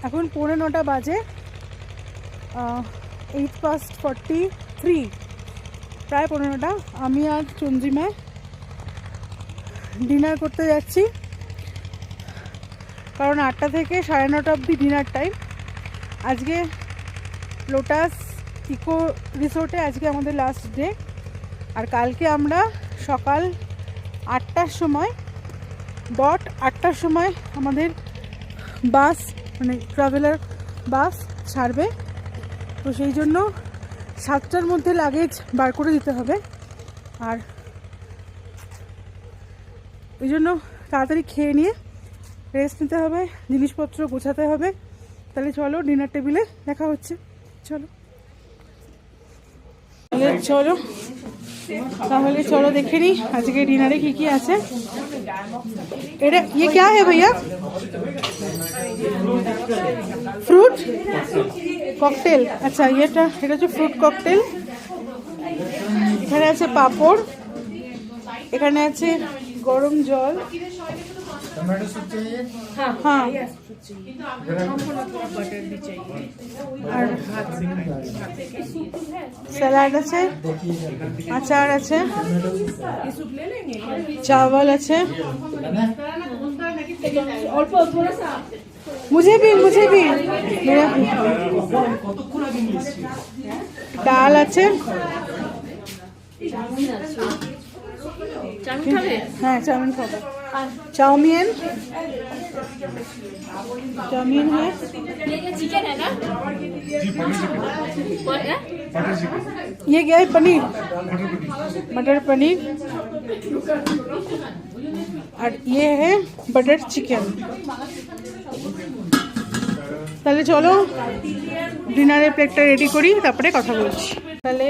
এখন 9:45 বাজে, 8:43, প্রায় 15টা। আমি আর চন্দ্রিমা ডিনার করতে যাচ্ছি, কারণ 8টা থেকে 9:30 অবধি ডিনার টাইম। আজকে লোটাস ইকো রিসোর্টে আজকে আমাদের লাস্ট ডে। আর কালকে আমরা সকাল 8টার সময়, ডট 8টার সময় আমাদের বাস, মানে ট্রাভেলার বাস ছাড়বে। তো সেই জন্য 7টার মধ্যে লাগেজ বার করে দিতে হবে, আর ওই জন্য তাড়াতাড়ি খেয়ে নিয়ে রেস্ট নিতে হবে, জিনিসপত্র গোছাতে হবে। তাহলে চলো ডিনার টেবিলে দেখা হচ্ছে। চলো তাহলে চলো দেখে নিই আজকে ডিনারে কি কি আছে। এটা ये क्या है भैया? Fruit cocktail. আচ্ছা এটা হচ্ছে ফ্রুট ককটেল। এখানে আছে পাঁপড়, এখানে আছে গরম জল, হ্যাঁ, আর স্যালাড আছে, আচার আছে, চাवल আছে। मुझे भी ডাল আছে। হ্যাঁ চাউমিন খাবো। चाउमीन है। चिकन है ना? ये क्या है? पनीर, मटर पनीर। और ये है बटर चिकन। তাহলে চলো ডিনারের প্লেটটা রেডি করি, তারপরে কথা বলছি। তাহলে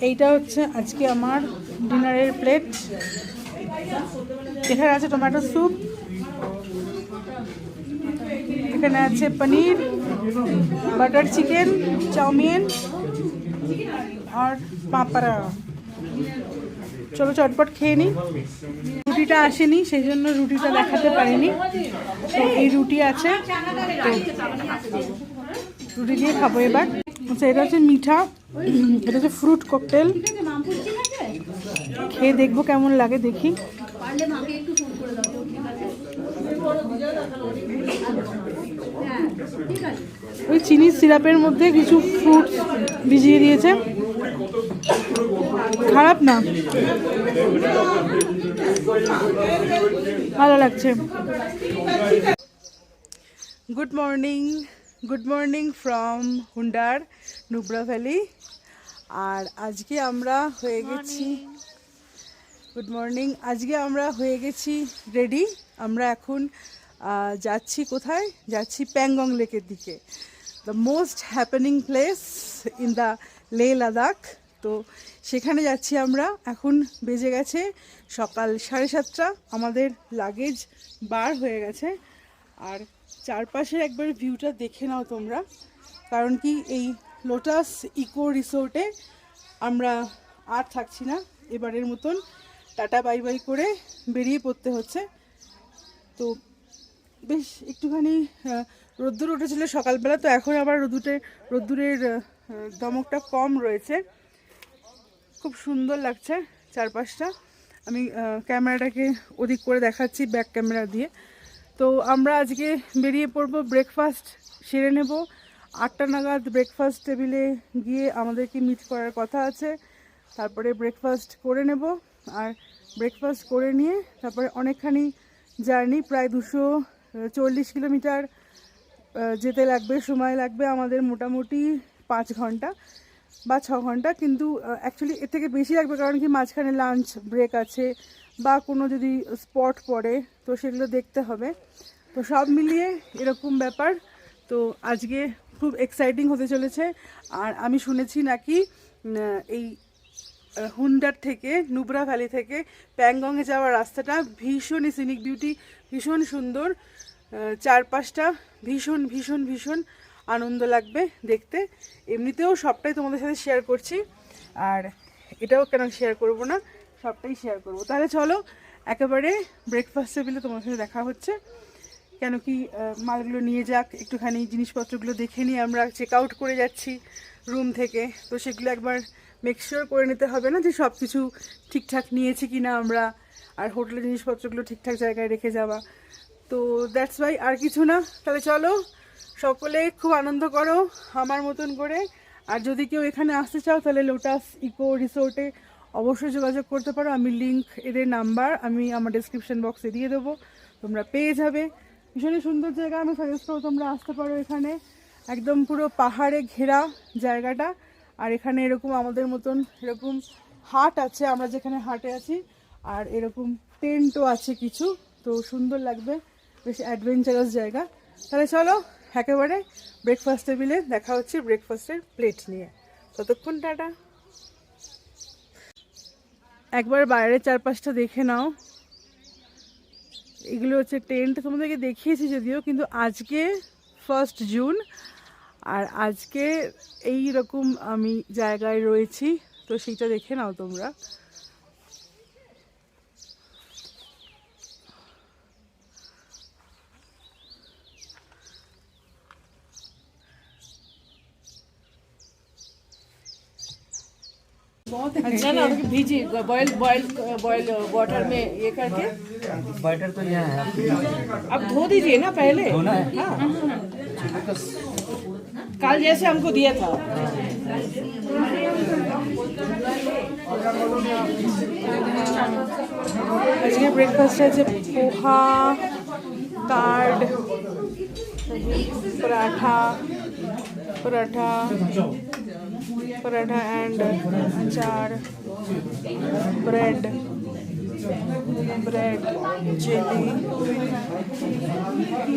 এইটা হচ্ছে আজকে আমার ডিনারের প্লেট। এখানে আছে টমেটো স্যুপ, এখানে আছে পনির, বাটার চিকেন, চাউমিন আর পাপড়া। চলো চটপট খেয়ে নিই। রুটিটা আসেনি, সেই জন্য রুটিটা দেখাতে পারিনি। তো এই রুটি আছে, তো রুটি দিয়ে খাবো এবার। আচ্ছা এটা হচ্ছে মিঠা, এটা হচ্ছে ফ্রুট ককটেল। খেয়ে দেখবো কেমন লাগে, দেখি। ওই চিনির সিরাপের মধ্যে কিছু ফ্রুট ভিজিয়ে দিয়েছে, খারাপ না, ভালো লাগছে। Good morning from Hunder Nubra valley. আর আজকে আমরা হয়ে গেছি, গুড মর্নিং, আজকে আমরা হয়ে গেছি রেডি। আমরা এখন যাচ্ছি কোথায়? যাচ্ছি প্যাংগং লেকের দিকে, the most happening place in the Leh Ladakh. তো সেখানে যাচ্ছি আমরা। এখন বেজে গেছে সকাল 7:30। আমাদের লাগেজ বার হয়ে গেছে। আর চারপাশের একবার ভিউটা দেখে নাও তোমরা, কারণ কি এই লোটাস ইকো রিসোর্টে আমরা আর থাকছি না, এবারের মতন টাটা বাই বাই করে বেরিয়ে পড়তে হচ্ছে। তো বেশ একটুখানি রোদ্দুর উঠেছিল সকালবেলা, তো এখন আবার রোদ্দুরের দমকটা কম রয়েছে। খুব সুন্দর লাগছে চারপাশটা। আমি ক্যামেরাটাকে ওদিক করে দেখাচ্ছি ব্যাক ক্যামেরা দিয়ে। তো আমরা আজকে বেরিয়ে পড়বো, ব্রেকফাস্ট সেরে নেব। 8টা নাগাদ ব্রেকফাস্ট টেবিলে গিয়ে আমাদেরকে মিট করার কথা আছে। তারপরে ব্রেকফাস্ট করে নেব, আর ব্রেকফাস্ট করে নিয়ে তারপরে অনেকখানি জার্নি, প্রায় 240 কিলোমিটার যেতে লাগবে, সময় লাগবে আমাদের মোটামুটি 5 ঘন্টা বা 6 ঘন্টা। কিন্তু অ্যাকচুয়ালি এর থেকে বেশি লাগবে, কারণ কি মাঝখানে লাঞ্চ ব্রেক আছে বা কোনো যদি স্পট পড়ে তো সেগুলো দেখতে হবে। তো সব মিলিয়ে এরকম ব্যাপার। তো আজকে খুব এক্সাইটিং হতে চলেছে। আর আমি শুনেছি নাকি এই হুন্ডার থেকে, নুব্রা ভ্যালি থেকে প্যাংগংয়ে যাওয়ার রাস্তাটা ভীষণই সিনিক বিউটি, ভীষণ সুন্দর। চারপাশটা ভীষণ ভীষণ ভীষণ আনন্দ লাগবে দেখতে। এমনিতেও সবটাই তোমাদের সাথে শেয়ার করছি, আর এটাও কেন শেয়ার করব না, সবটাই শেয়ার করব। তাহলে চলো একেবারে ব্রেকফাস্ট টেবিলে তোমার সাথে দেখা হচ্ছে। কেন কি মালগুলো নিয়ে যাক, একটুখানি জিনিসপত্রগুলো দেখে নিয়ে আমরা চেক আউট করে যাচ্ছি রুম থেকে। তো সেগুলো একবার মেকশিওর করে নিতে হবে না যে সব কিছু ঠিকঠাক নিয়েছি কি না আমরা, আর হোটেলের জিনিসপত্রগুলো ঠিকঠাক জায়গায় রেখে যাওয়া। তো দ্যাটস ওয়াই, আর কিছু না। তাহলে চলো সকলে খুব আনন্দ করো আমার মতন করে। আর যদি কেউ এখানে আসতে চাও তাহলে লোটাস ইকো রিসোর্টে অবশ্যই যোগাযোগ করতে পারো। আমি লিঙ্ক, এদের নাম্বার আমি আমার ডেসক্রিপশন বক্সে দিয়ে দেবো, তোমরা পেয়ে যাবে। ভীষণই সুন্দর জায়গা, আমি সাজেস্ট করবো তোমরা আসতে পারো এখানে। একদম পুরো পাহাড়ে ঘেরা জায়গাটা। আর এখানে এরকম আমাদের মতন এরকম হাট আছে, আমরা যেখানে হাটে আছি, আর এরকম টেন্টও আছে কিছু। তো সুন্দর লাগবে, বেশ অ্যাডভেঞ্চারাস জায়গা। তাহলে চলো একেবারে ব্রেকফাস্ট টেবিলে দেখা হচ্ছে, ব্রেকফাস্টের প্লেট নিয়ে। ততক্ষণ টাটা। একবার বাইরের চারপাশটা দেখে নাও। এগুলো হচ্ছে টেন্ট, তোমাদেরকে দেখিয়েছি যদিও, কিন্তু আজকে 1 জুন, আর আজকে এই রকম আমি জায়গায় রয়েছি, তো সেইটা দেখে নাও তোমরা। अच्छा ना भीजी बॉयल बॉयल बॉयल वाटर में ये करके बटर तो यहाँ है अब धो दीजिए ना पहले। धोना है? हाँ कल जैसे हमको दिया था। আজকে ব্রেকফাস্টে আছে পোহা, কার্ড, পরাঠা পরাঠা पराठा एंड अचार, ब्रेड चिली,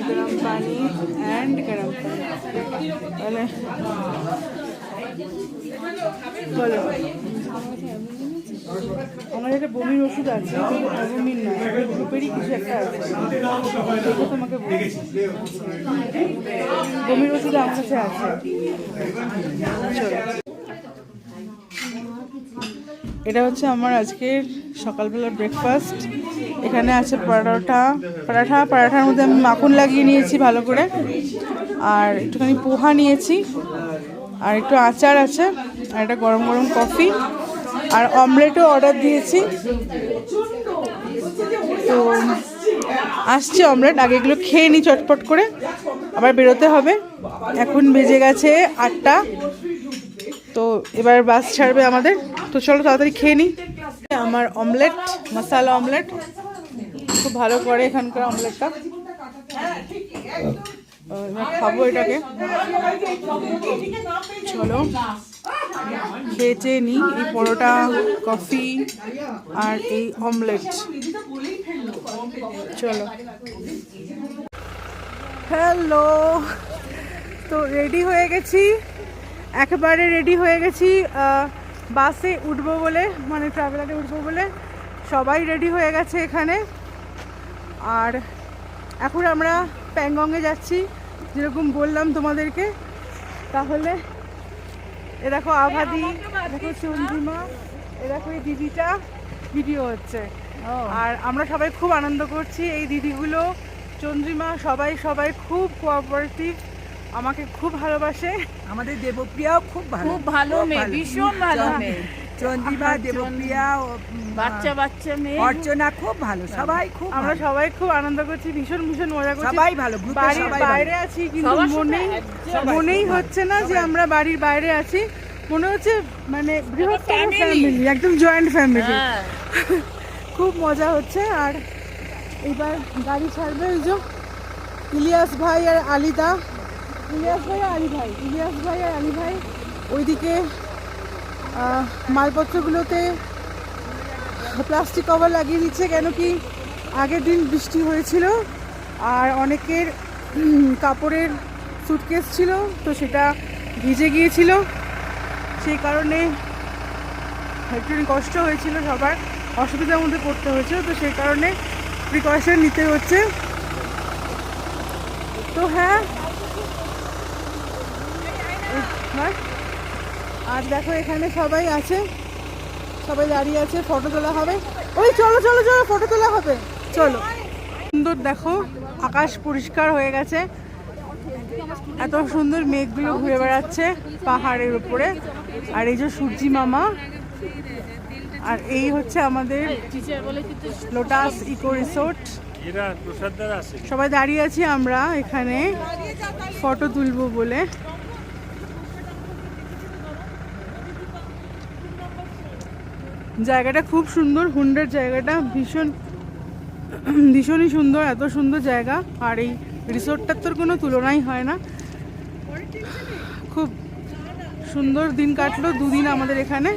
गरम पानी एंड गरम पानी। पहले बोलो আমার একটা বমির ওষুধ আছে, বমির না, গ্রুপেরই কিছু একটা আছে, দেখো তোমাকে বলছি। বমির ওষুধ আমার কাছে আছে। চলো, এটা হচ্ছে আমার আজকের সকালবেলার ব্রেকফাস্ট। এখানে আছে পরাঠার মধ্যে আমি মাখন লাগিয়ে নিয়েছি ভালো করে, আর একটুখানি পোহা নিয়েছি, আর একটু আচার আছে, আর একটা গরম গরম কফি, আর অমলেটও অর্ডার দিয়েছি। তো আসছে অমলেট, আগে এগুলো খেয়ে নিই চটপট করে, আবার বেরোতে হবে। এখন বেজে গেছে 8টা, তো এবার বাস ছাড়বে আমাদের। তো চলো তাড়াতাড়ি খেয়ে নিই। আমার অমলেট, মশালা অমলেট খুব ভালো করে এখানকার অমলেটটা। এবার খাবো এটাকে। চলো খেয়ে চেয়ে নিই এই পরোটা, কফি আর এই অমলেট। চলো, হ্যালো, তো রেডি হয়ে গেছি, একেবারে রেডি হয়ে গেছি বাসে উঠবো বলে, মানে ট্রাভেলারে উঠবো বলে। সবাই রেডি হয়ে গেছে এখানে। আর এখন আমরা প্যাংগংয়ে যাচ্ছি, যেরকম বললাম তোমাদেরকে। তাহলে এ দেখো আভাদি, দেখো চন্দ্রিমা, এ দেখো এই দিদিটা ভিডিও হচ্ছে। আর আমরা সবাই খুব আনন্দ করছি। এই দিদিগুলো, চন্দ্রিমা, সবাই খুব কোঅপারেটিভ, আমাকে খুব ভালোবাসে। আমাদের দেবপ্রিয়াও খুব ভালো মেয়ে, ভীষণ ভালো মেয়ে। চন্দ্রিমা, দেবপ্রিয়া, বাচ্চা মেয়ে, অর্চনা খুব ভালো, সবাই খুব আমরা সবাই খুব আনন্দ করছি, ভীষণ মজা করছি। সবাই ভালো, গ্রুপে বাড়ির সবাই বাইরে আছি, কিন্তু মনেই হচ্ছে না যে আমরা বাড়ির বাইরে আছি। মনে হচ্ছে মানে বৃহত্তর ফ্যামিলি, একদম জয়েন্ট ফ্যামিলি। খুব মজা হচ্ছে। আর এবার গাড়ি ছাড়বে ওই যে ইলিয়াস ভাই আর আলিদা, ইলিয়াস ভাই আর আলী ভাই ওইদিকে মালপত্রগুলোতে প্লাস্টিক কভার লাগিয়ে দিচ্ছে, কেন কি আগের দিন বৃষ্টি হয়েছিল আর অনেকের কাপড়ের সুটকেস ছিল, তো সেটা ভিজে গিয়েছিল, সেই কারণে একটু কষ্ট হয়েছিল, সবার অসুবিধার মধ্যে পড়তে হয়েছিল। তো সেই কারণে প্রিকশন নিতে হচ্ছে। তো হ্যাঁ, আর দেখো এখানে সবাই আছে, সবাই দাঁড়িয়ে আছে, ফটো তোলা হবে। ওই চলো ফটো তোলা হবে, চলো। সুন্দর, দেখো আকাশ পরিষ্কার হয়ে গেছে, এত সুন্দর মেঘগুলো ঘুরে বেড়াচ্ছে পাহাড়ের উপরে। আর এই যে সূর্যি মামা, আর এই হচ্ছে আমাদের লোটাস ইকো রিসোর্ট। সবাই দাঁড়িয়ে আছি আমরা এখানে ফটো তুলবো বলে। জায়গাটা খুব সুন্দর, হুন্ডার জায়গাটা ভীষণই সুন্দর, এত সুন্দর জায়গা। আর এই রিসোর্টটার তোর কোনো তুলনাই হয় না। খুব সুন্দর দিন কাটলো 2 দিন আমাদের এখানে।